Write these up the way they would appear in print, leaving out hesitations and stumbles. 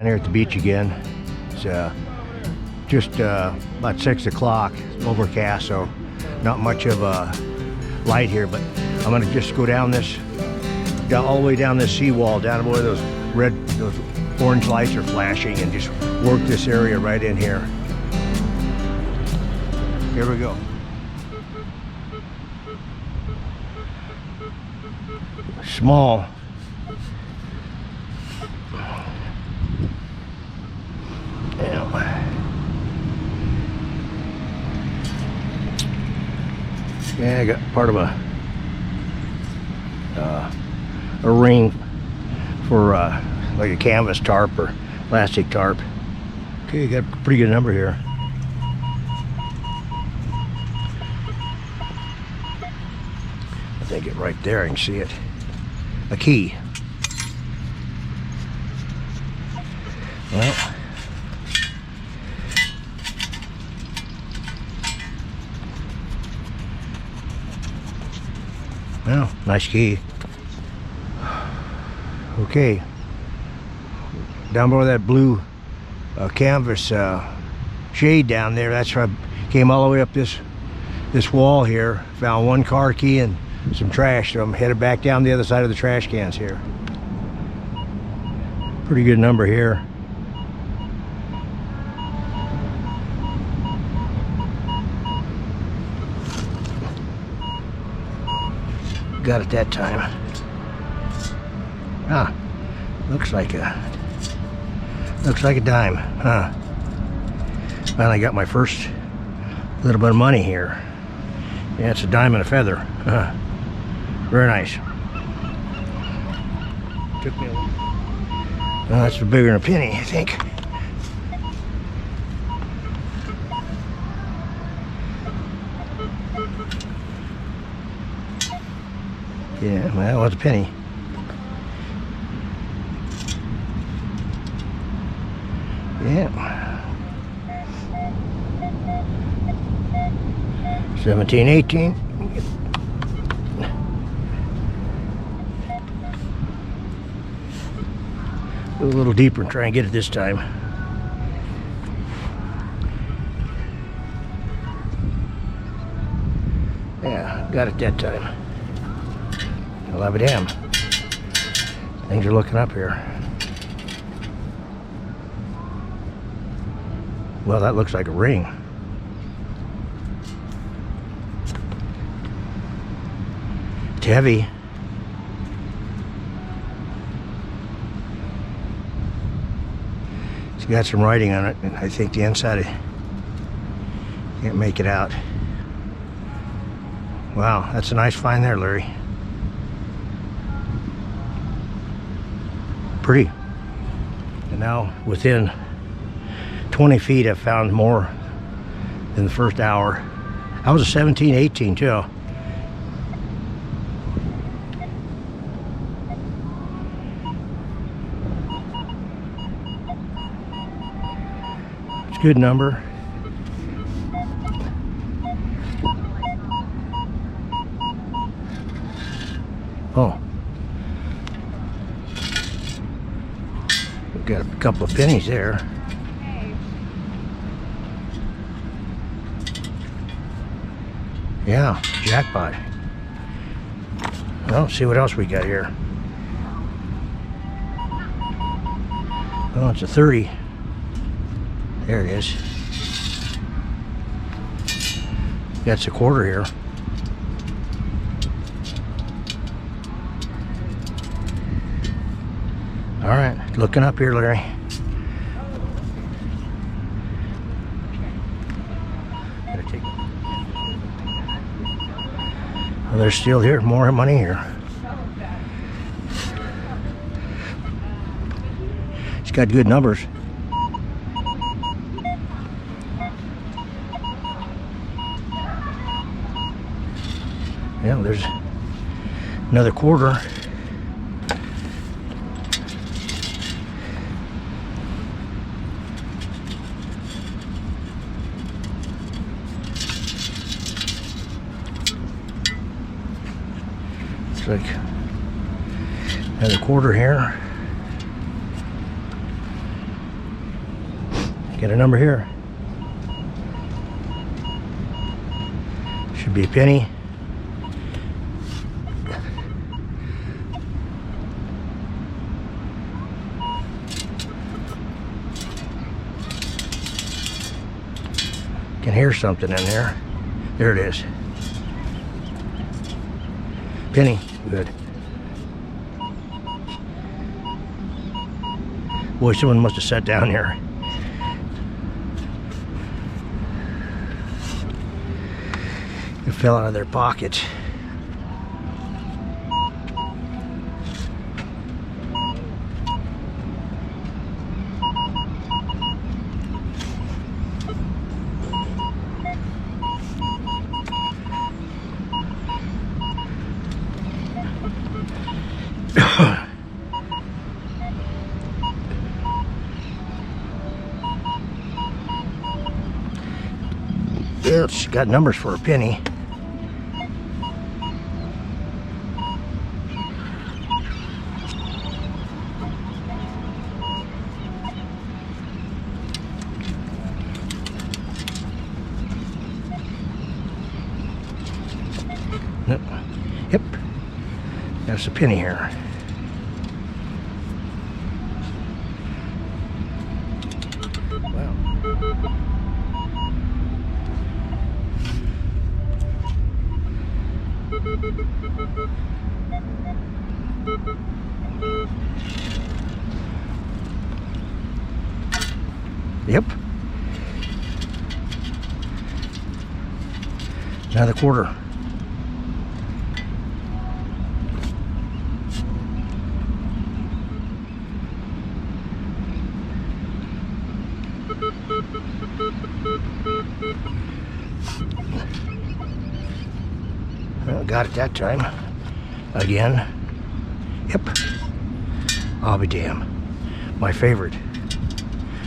Down here at the beach again. It's just about 6 o'clock. It's overcast, so not much of a light here. But I'm gonna just go down this, all the way down this seawall, down where those orange lights are flashing, and just work this area right in here. Here we go. Small. Yeah, I got part of a ring for like a canvas tarp or plastic tarp. Okay, got a pretty good number here. I think it right there, I can see it. A key. Well, nice key. Okay, down below that blue canvas shade down there, that's where I came all the way up this wall here, found one car key and some trash, so I'm headed back down the other side of the trash cans here. Pretty good number here. Got it that time. Looks like a dime, huh? Finally got my first little bit of money here. Yeah, it's a dime and a feather. Very nice. Took me a while. Well, that's bigger than a penny, I think. Yeah, well, it was a penny. Yeah. 17, 18. Go a little deeper and try and get it this time. Yeah, got it that time. I'll have a damn. Things are looking up here. Well, that looks like a ring. It's heavy. It's got some writing on it, and I think the inside, I can't make it out. Wow, that's a nice find there, Larry. Pretty. And now within 20 feet I've found more than the first hour. I was a 17, 18 too. It's a good number. Oh. Got a couple of pennies there. Yeah, jackpot. Well, let's see what else we got here. Oh, it's a 30. There it is. That's a quarter here. All right, looking up here, Larry. Gotta take. Well, there's still here more money here. It's got good numbers. Yeah, there's another quarter. Looks like another quarter here. Get a number here. Should be a penny. Can hear something in there. There it is. Penny. Good. Boy, someone must have sat down here. It fell out of their pocket. It's got numbers for a penny. Yep, that's a penny here. Wow. Yep. Another quarter. Well, got it that time. Again. Yep. I'll be damned. My favorite.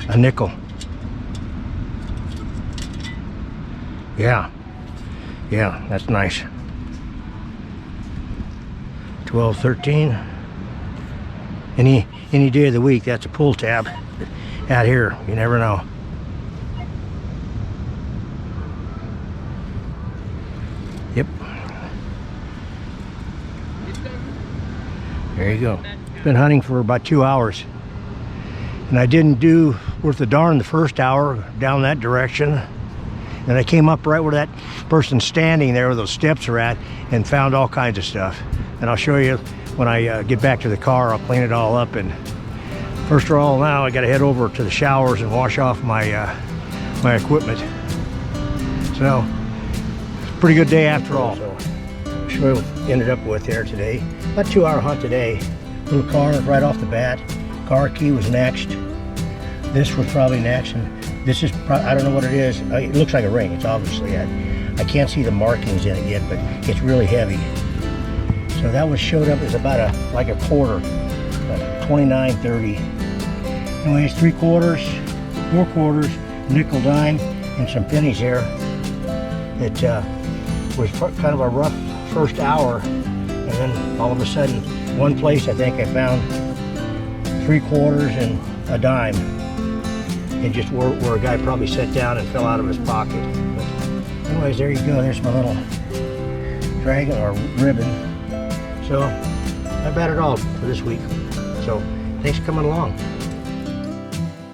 A nickel. Yeah. Yeah, that's nice. 12, 13. Any day of the week, that's a pull tab. Out here, you never know. Yep. There you go. Been hunting for about 2 hours. And I didn't do worth a darn the first hour down that direction. And I came up right where that person's standing there where those steps are at and found all kinds of stuff. And I'll show you when I get back to the car. I'll clean it all up. And first of all, now I got to head over to the showers and wash off my my equipment. So, pretty good day after all. So, I'll show you what we ended up with here today. About 2 hour hunt today. Little car right off the bat. Car key was next. This was probably next, and this is I don't know what it is. It looks like a ring. It's obviously I can't see the markings in it yet, but it's really heavy. So that was showed up as about like a quarter, 29.30. Anyways, 3 quarters, 4 quarters, nickel, dime, and some pennies here. It was kind of a rough first hour, and then all of a sudden, one place I think I found 3 quarters and a dime. And just where a guy probably sat down and fell out of his pocket. But anyways, there you go. There's my little dragon or ribbon. So not bad at all for this week. So thanks for coming along.